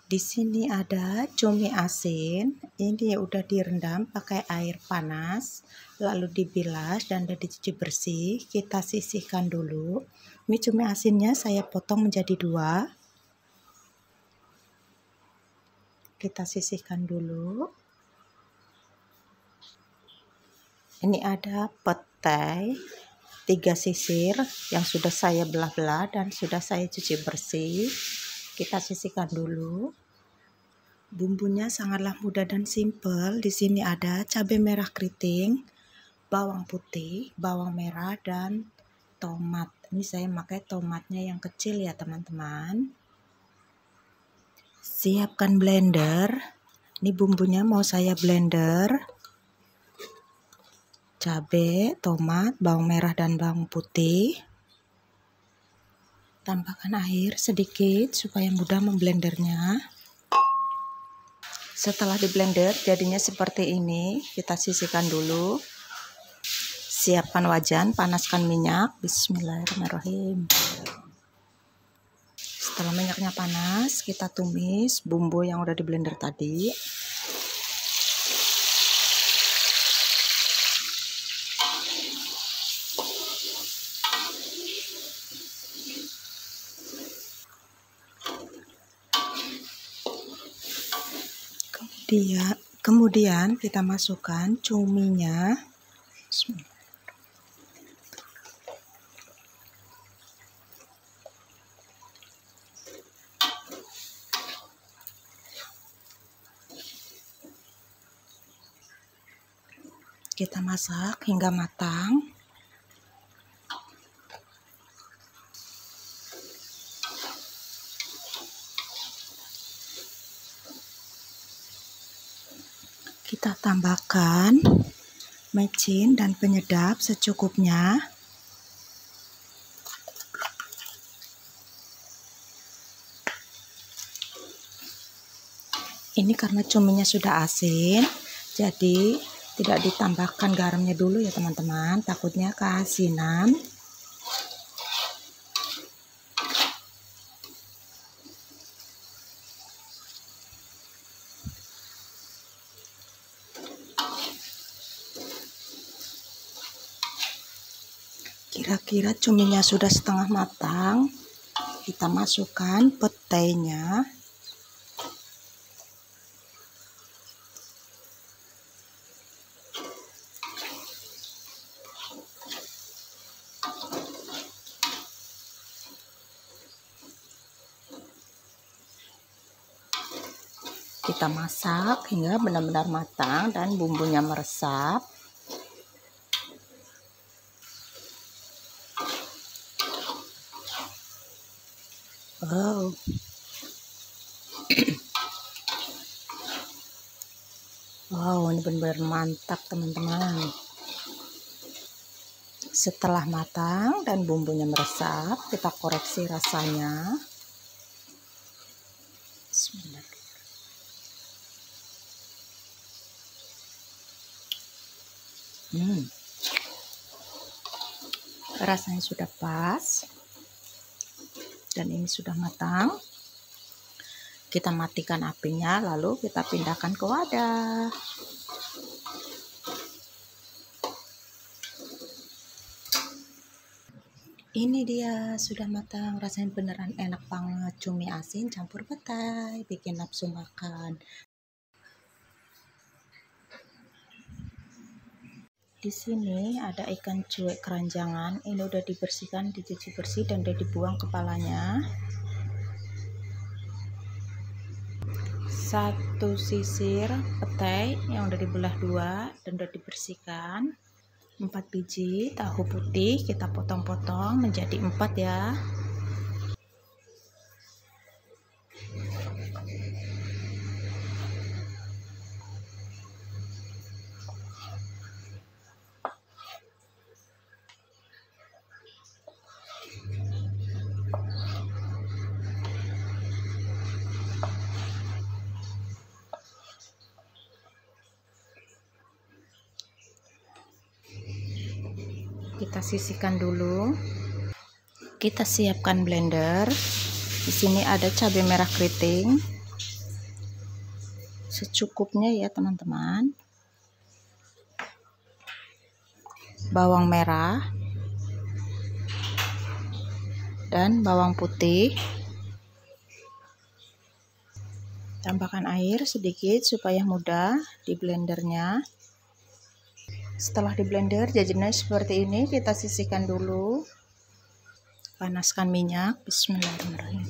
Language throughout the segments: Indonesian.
Di sini ada cumi asin. Ini udah direndam pakai air panas, lalu dibilas dan udah dicuci bersih. Kita sisihkan dulu. Ini cumi asinnya saya potong menjadi 2. Kita sisihkan dulu. Ini ada petai 3 sisir yang sudah saya belah-belah dan sudah saya cuci bersih. Kita sisihkan dulu. Bumbunya sangatlah mudah dan simpel. Di sini ada cabai merah keriting, bawang putih, bawang merah, dan tomat. Ini saya pakai tomatnya yang kecil ya teman-teman. Siapkan blender. Ini bumbunya mau saya blender. Cabai, tomat, bawang merah, dan bawang putih. Tambahkan air sedikit supaya mudah memblendernya. Setelah diblender jadinya seperti ini. Kita sisihkan dulu. Siapkan wajan, panaskan minyak. Bismillahirrahmanirrahim. Setelah minyaknya panas, kita tumis bumbu yang udah diblender tadi. Kemudian kita masukkan cuminya. Kita masak hingga matang. Kita tambahkan micin dan penyedap secukupnya. Ini karena cuminya sudah asin, jadi tidak ditambahkan garamnya dulu ya teman-teman, takutnya keasinan. Kira-kira cuminya sudah setengah matang, kita masukkan petainya. Kita masak hingga benar-benar matang dan bumbunya meresap. Wow. Wow, ini benar-benar mantap teman-teman. Setelah matang dan bumbunya meresap, kita koreksi rasanya. Rasanya sudah pas dan ini sudah matang. Kita matikan apinya, lalu kita pindahkan ke wadah. Ini dia sudah matang, rasanya beneran enak banget. Cumi asin campur petai, bikin nafsu makan. Di sini ada ikan cuek keranjangan. Ini udah dibersihkan, dicuci bersih dan udah dibuang kepalanya. 1 sisir petai yang udah dibelah 2 dan udah dibersihkan. 4 biji tahu putih kita potong-potong menjadi 4 ya. Kita sisihkan dulu. Kita siapkan blender. Di sini ada cabai merah keriting, secukupnya ya teman-teman. Bawang merah dan bawang putih. Tambahkan air sedikit supaya mudah di blendernya. Setelah di blender jajannya seperti ini, kita sisihkan dulu. Panaskan minyak, bismillahirrahmanirrahim.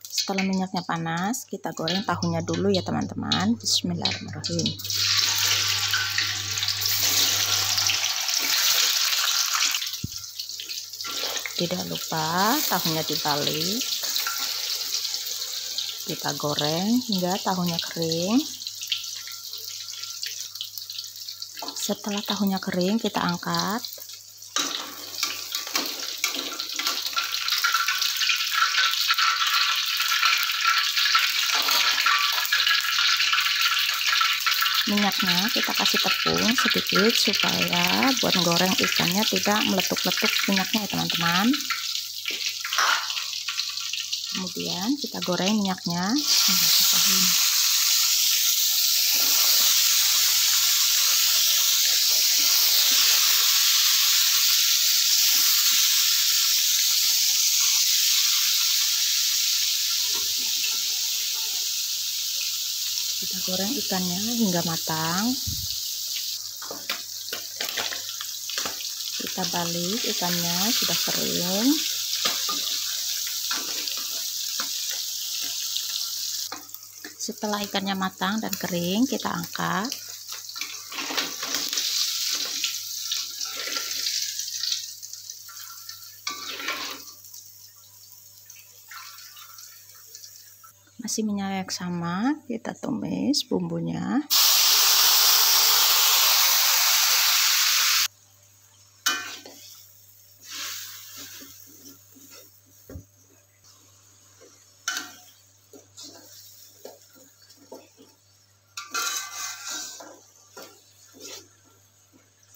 Setelah minyaknya panas, kita goreng tahunya dulu ya teman-teman. Bismillahirrahmanirrahim. Tidak lupa tahunya dibalik. Kita goreng hingga tahunya kering. Setelah tahunya kering, kita angkat. Minyaknya kita kasih tepung sedikit supaya buat goreng ikannya tidak meletup-letup minyaknya ya teman-teman. Kemudian kita goreng minyaknya. Kita goreng ikannya hingga matang. Kita balik, ikannya sudah kering. Setelah ikannya matang dan kering, kita angkat. Masih minyak sama, kita tumis bumbunya.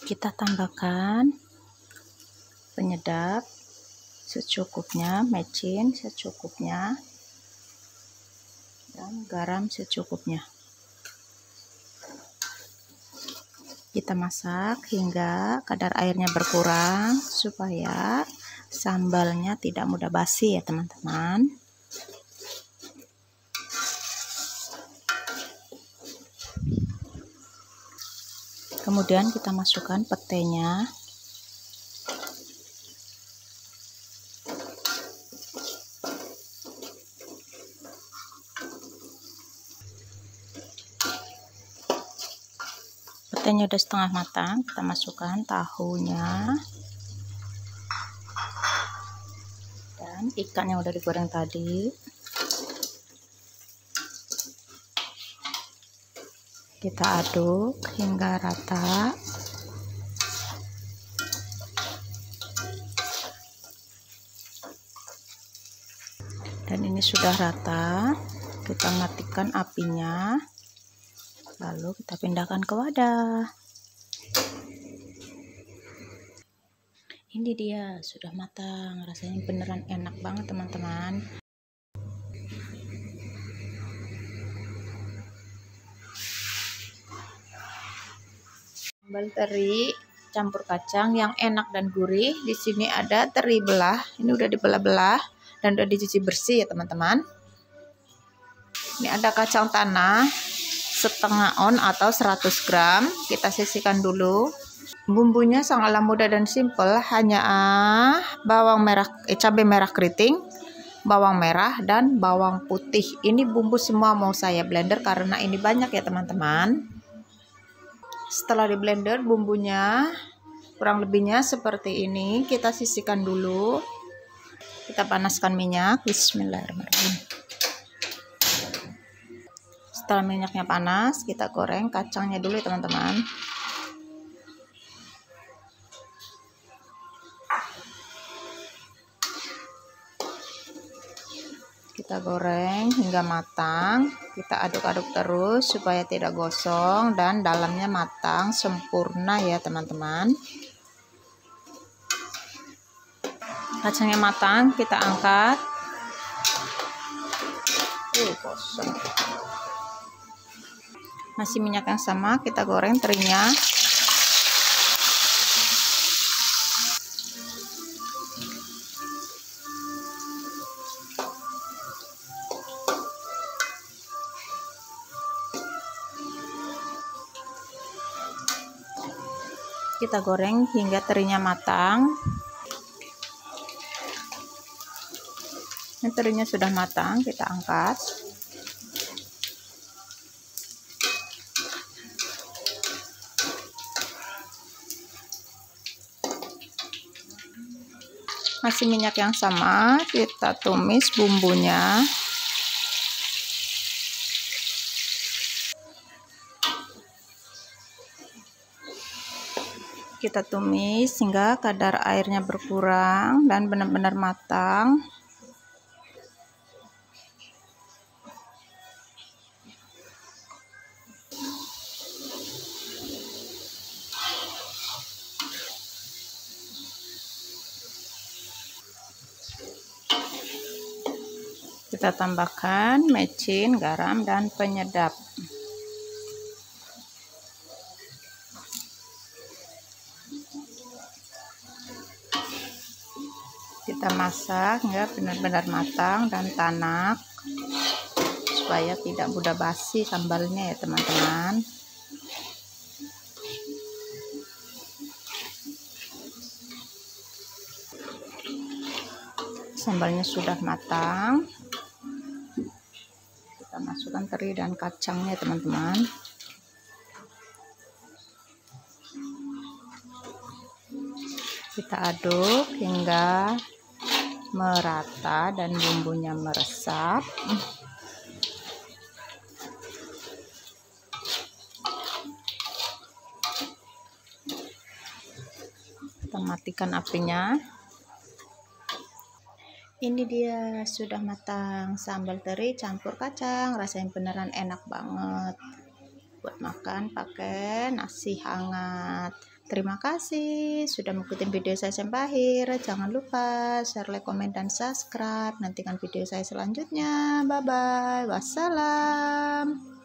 Kita tambahkan penyedap secukupnya, mecin secukupnya, dan garam secukupnya. Kita masak hingga kadar airnya berkurang supaya sambalnya tidak mudah basi ya teman-teman. Kemudian kita masukkan petenya. Petenya udah setengah matang, kita masukkan tahunya dan ikan yang udah digoreng tadi. Kita aduk hingga rata. Dan ini sudah rata, kita matikan apinya. Lalu kita pindahkan ke wadah. Ini dia sudah matang, rasanya beneran enak banget teman-teman. Sambal teri campur kacang yang enak dan gurih. Di sini ada teri belah, ini udah dibelah-belah dan udah dicuci bersih ya teman-teman. Ini ada kacang tanah setengah on atau 100 gram, kita sisihkan dulu. Bumbunya sangatlah mudah dan simple, hanya bawang merah, cabai merah keriting, bawang merah dan bawang putih. Ini bumbu semua mau saya blender karena ini banyak ya teman-teman. Setelah di blender bumbunya kurang lebihnya seperti ini, kita sisihkan dulu. Kita panaskan minyak, bismillahirrahmanirrahim. Setelah minyaknya panas, kita goreng kacangnya dulu ya teman-teman. Kita goreng hingga matang. Kita aduk-aduk terus supaya tidak gosong dan dalamnya matang sempurna ya teman-teman. Kacangnya matang, kita angkat. Kosong. Masih minyak yang sama, kita goreng terinya. Kita goreng hingga terinya matang. Ini terinya sudah matang, kita angkat. Masih minyak yang sama, kita tumis bumbunya. Kita tumis hingga kadar airnya berkurang dan benar-benar matang. Kita tambahkan mecin, garam, dan penyedap. Kita masak hingga benar-benar matang dan tanak supaya tidak mudah basi sambalnya ya teman-teman. Sambalnya sudah matang. Kita masukkan teri dan kacangnya teman-teman. Kita aduk hingga merata dan bumbunya meresap. Kita matikan apinya. Ini dia sudah matang sambal teri campur kacang, rasanya beneran enak banget buat makan pakai nasi hangat. Terima kasih sudah mengikuti video saya sampai akhir. Jangan lupa share, like, komen, dan subscribe. Nantikan video saya selanjutnya. Bye bye. Wassalam.